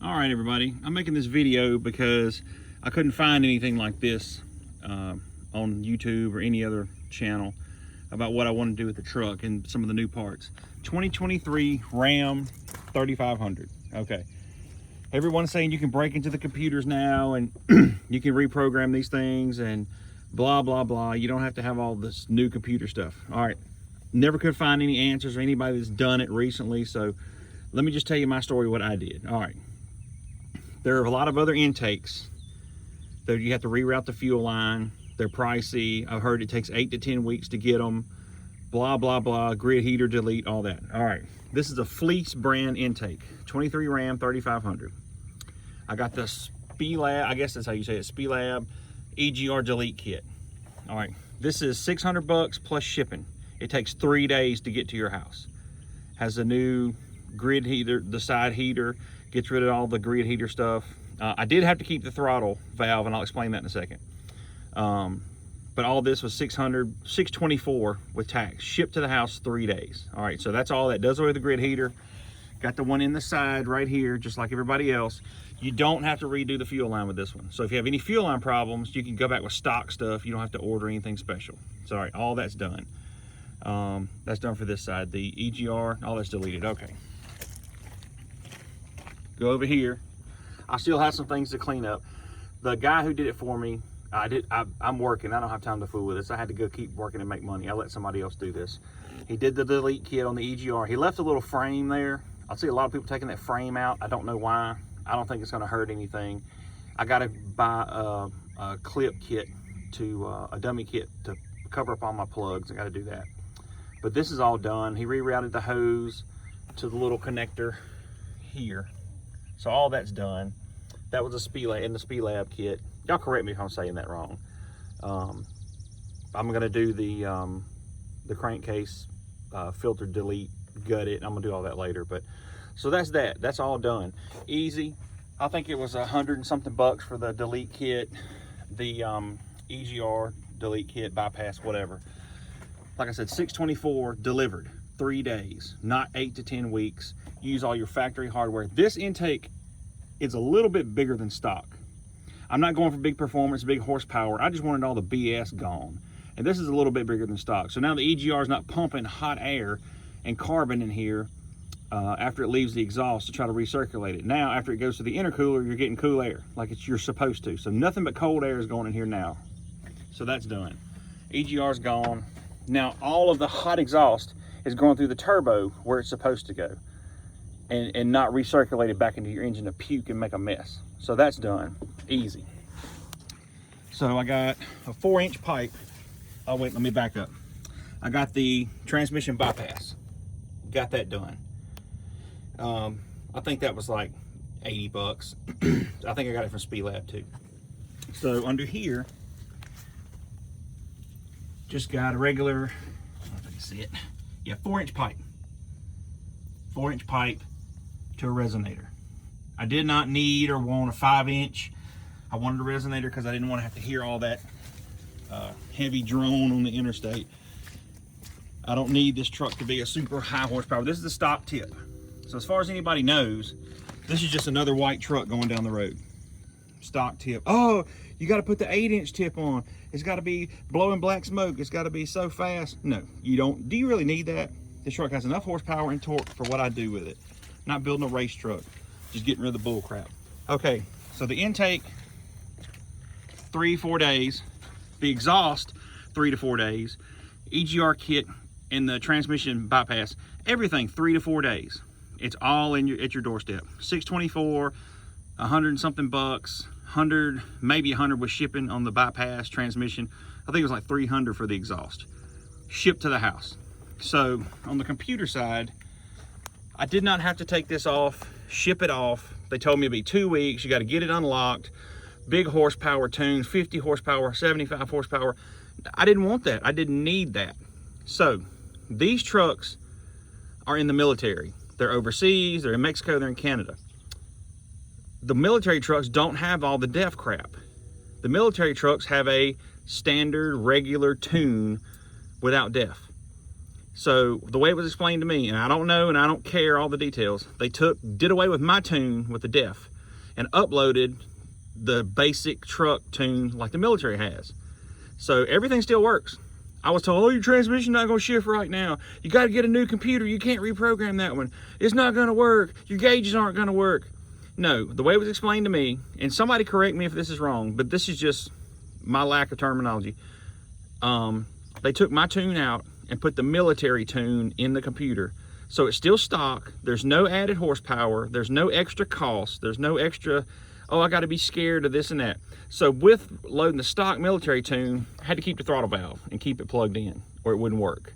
All right, everybody, I'm making this video because I couldn't find anything like this on YouTube or any other channel about what I want to do with the truck and some of the new parts. 2023 Ram 3500. Okay, everyone's saying you can break into the computers now and you can reprogram these things and blah blah blah. You don't have to have all this new computer stuff. All right, never could find any answers or anybody that's done it recently, so let me just tell you my story, what I did. All right, there are a lot of other intakes that you have to reroute the fuel line. They're pricey. I've heard it takes 8 to 10 weeks to get them. Blah, blah, blah, grid heater, delete, all that. All right, this is a Fleece brand intake, 23 Ram 3500. I got the Spelab, I guess that's how you say it, Spelab EGR delete kit. All right, this is 600 bucks plus shipping. It takes 3 days to get to your house. Has a new grid heater, the side heater, gets rid of all the grid heater stuff. I did have to keep the throttle valve, and I'll explain that in a second. But all this was $624 with tax, shipped to the house 3 days. All right, so that's all that does away with the grid heater. Got the one in the side right here, just like everybody else. You don't have to redo the fuel line with this one. So if you have any fuel line problems, you can go back with stock stuff. You don't have to order anything special. So all right, all that's done. That's done for this side. The EGR, all that's deleted. Okay. Go over here. I still have some things to clean up. The guy who did it for me, I'm working. I don't have time to fool with this. I had to go keep working and make money. I let somebody else do this. He did the delete kit on the EGR. He left a little frame there. I see a lot of people taking that frame out. I don't know why. I don't think it's going to hurt anything. I got to buy a clip kit a dummy kit to cover up all my plugs. I got to do that. But this is all done. He rerouted the hose to the little connector here. So all that's done. That was a Spelab in the Spelab kit. Y'all correct me if I'm saying that wrong. I'm gonna do the crankcase filter delete, gut it. I'm gonna do all that later. But so that's that. That's all done. Easy. I think it was $100 and something bucks for the delete kit, the EGR delete kit, bypass, whatever. Like I said, $624 delivered, 3 days, not 8 to 10 weeks. Use all your factory hardware. This intake is a little bit bigger than stock. I'm not going for big performance, big horsepower. I just wanted all the BS gone. And this is a little bit bigger than stock. So now the EGR is not pumping hot air and carbon in here after it leaves the exhaust to try to recirculate it. Now, after it goes to the intercooler, you're getting cool air like you're supposed to. So nothing but cold air is going in here now. So that's done. EGR's gone. Now all of the hot exhaust is going through the turbo where it's supposed to go. And not recirculated back into your engine to puke and make a mess. So that's done, easy. So I got a 4-inch pipe. Oh wait, let me back up. I got the transmission bypass. Got that done. I think that was like 80 bucks. I think I got it from Spelab too. So under here, just got a regular, I don't know if I can see it. Yeah, 4-inch pipe. 4-inch pipe to a resonator. I did not need or want a 5-inch. I wanted a resonator because I didn't want to have to hear all that heavy drone on the interstate. I don't need this truck to be a super high horsepower. This is the stock tip. So as far as anybody knows, this is just another white truck going down the road. Stock tip. Oh, you got to put the 8-inch tip on. It's got to be blowing black smoke. It's got to be so fast. No, you don't. Do you really need that? This truck has enough horsepower and torque for what I do with it. Not building a race truck, just getting rid of the bull crap. Okay, so the intake, 3-4 days. The exhaust, 3 to 4 days. EGR kit and the transmission bypass, everything 3 to 4 days. It's all at your doorstep. $624, 100 and something bucks, 100, maybe 100 with shipping on the bypass transmission. I think it was like 300 for the exhaust. Shipped to the house. So on the computer side, I did not have to take this off, ship it off. They told me it'd be 2 weeks. You got to get it unlocked. Big horsepower tunes, 50 horsepower, 75 horsepower. I didn't want that. I didn't need that. So these trucks are in the military. They're overseas, they're in Mexico, they're in Canada. The military trucks don't have all the DEF crap. The military trucks have a standard, regular tune without DEF. So the way it was explained to me, and I don't know and I don't care all the details, they did away with my tune with the DEF and uploaded the basic truck tune like the military has. So everything still works. I was told, oh, your transmission not gonna shift right now. You gotta get a new computer. You can't reprogram that one. It's not gonna work. Your gauges aren't gonna work. No, the way it was explained to me, and somebody correct me if this is wrong, but this is just my lack of terminology. They took my tune out and put the military tune in the computer. So it's still stock. There's no added horsepower. There's no extra cost. There's no extra, oh, I got to be scared of this and that. So with loading the stock military tune, I had to keep the throttle valve and keep it plugged in or it wouldn't work.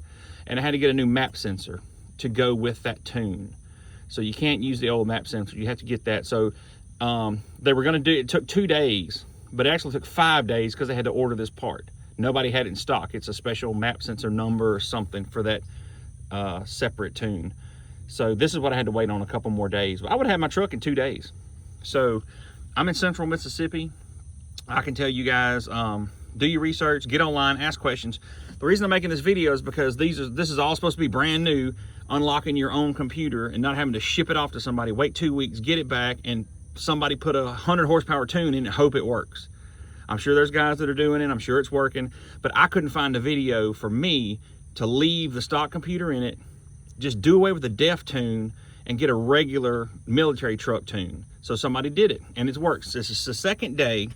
And I had to get a new map sensor to go with that tune. So you can't use the old map sensor. You have to get that. So they were going to do it. It took 2 days, but it actually took 5 days because they had to order this part. Nobody had it in stock. It's a special map sensor number or something for that separate tune. So this is what I had to wait on a couple more days. I would have had my truck in 2 days. So I'm in central Mississippi. I can tell you guys, do your research, get online, ask questions. The reason I'm making this video is because this is all supposed to be brand new, unlocking your own computer and not having to ship it off to somebody, wait 2 weeks, get it back, and somebody put a 100 horsepower tune in and hope it works. I'm sure there's guys that are doing it. I'm sure it's working, but I couldn't find a video for me to leave the stock computer in it, just do away with the DEF tune and get a regular military truck tune. So somebody did it and it works. This is the second day.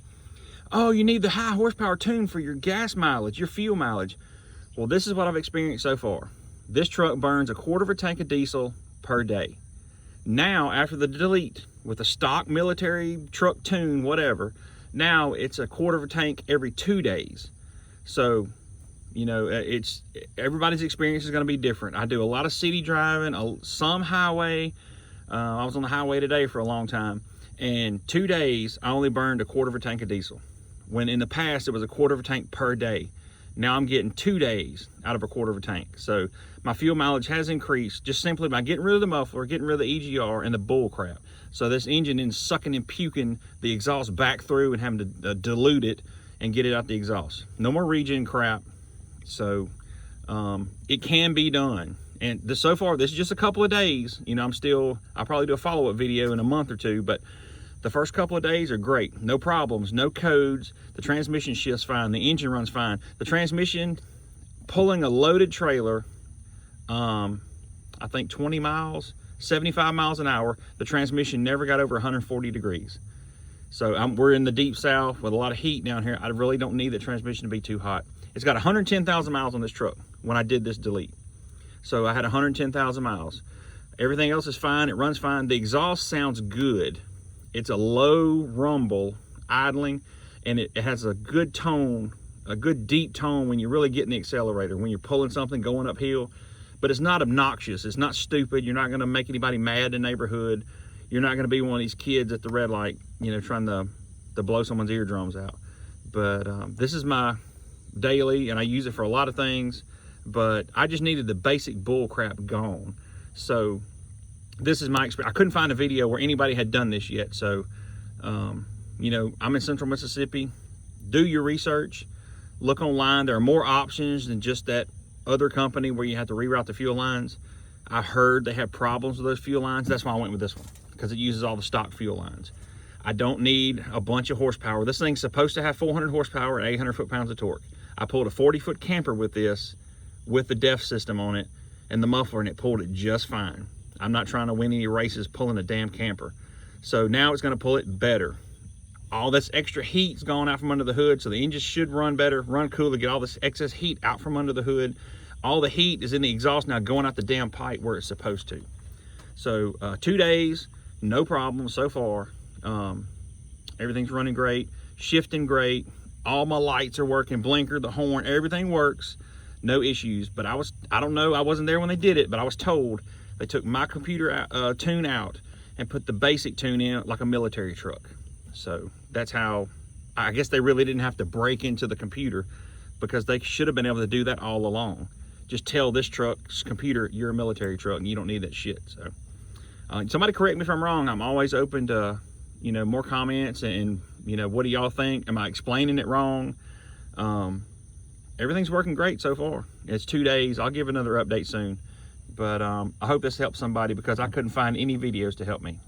Oh, you need the high horsepower tune for your gas mileage, your fuel mileage. Well, this is what I've experienced so far. This truck burns 1/4 of a tank of diesel per day. Now, after the delete with a stock military truck tune, whatever, now it's 1/4 of a tank every 2 days. So, you know, everybody's experience is going to be different. I do a lot of city driving, some highway. I was on the highway today for a long time, and 2 days I only burned 1/4 of a tank of diesel, when in the past it was 1/4 of a tank per day. Now I'm getting 2 days out of 1/4 of a tank. So my fuel mileage has increased just simply by getting rid of the muffler, getting rid of the EGR and the bull crap. So this engine is sucking and puking the exhaust back through and having to dilute it and get it out the exhaust. No more regen crap. So it can be done. And so far, this is just a couple of days. You know, I'll probably do a follow-up video in a month or two, but the first couple of days are great. No problems, no codes. The transmission shifts fine. The engine runs fine. The transmission, pulling a loaded trailer, I think 20 miles, 75 miles an hour, the transmission never got over 140 degrees. So we're in the deep south with a lot of heat down here. I really don't need the transmission to be too hot. It's got 110,000 miles on this truck when I did this delete. So I had 110,000 miles. Everything else is fine. It runs fine. The exhaust sounds good. It's a low rumble, idling, and it has a good tone, a good deep tone when you're really getting the accelerator, when you're pulling something going uphill. But it's not obnoxious. It's not stupid. You're not going to make anybody mad in the neighborhood. You're not going to be one of these kids at the red light, you know, trying to blow someone's eardrums out. But this is my daily, and I use it for a lot of things. But I just needed the basic bull crap gone. So this is my experience. I couldn't find a video where anybody had done this yet. So, you know, I'm in central Mississippi. Do your research. Look online. There are more options than just that other company where you have to reroute the fuel lines. I heard they have problems with those fuel lines. That's why I went with this one, because it uses all the stock fuel lines. I don't need a bunch of horsepower. This thing's supposed to have 400 horsepower and 800 foot-pounds of torque. I pulled a 40-foot camper with this, with the DEF system on it and the muffler, and it pulled it just fine. I'm not trying to win any races pulling a damn camper. So now it's going to pull it better. All this extra heat's gone out from under the hood, so the engine should run better, run cooler, get all this excess heat out from under the hood. All the heat is in the exhaust now, going out the damn pipe where it's supposed to. So 2 days, no problem so far. Everything's running great, shifting great. All my lights are working, blinker, the horn, everything works. No issues. But I don't know, I wasn't there when they did it, but I was told they took my computer tune out and put the basic tune in like a military truck. So that's how, I guess they really didn't have to break into the computer, because they should have been able to do that all along. Just tell this truck's computer, you're a military truck and you don't need that shit. So somebody correct me if I'm wrong. I'm always open to, you know, more comments and you know, what do y'all think? Am I explaining it wrong? Everything's working great so far. It's 2 days. I'll give another update soon. But I hope this helps somebody, because I couldn't find any videos to help me.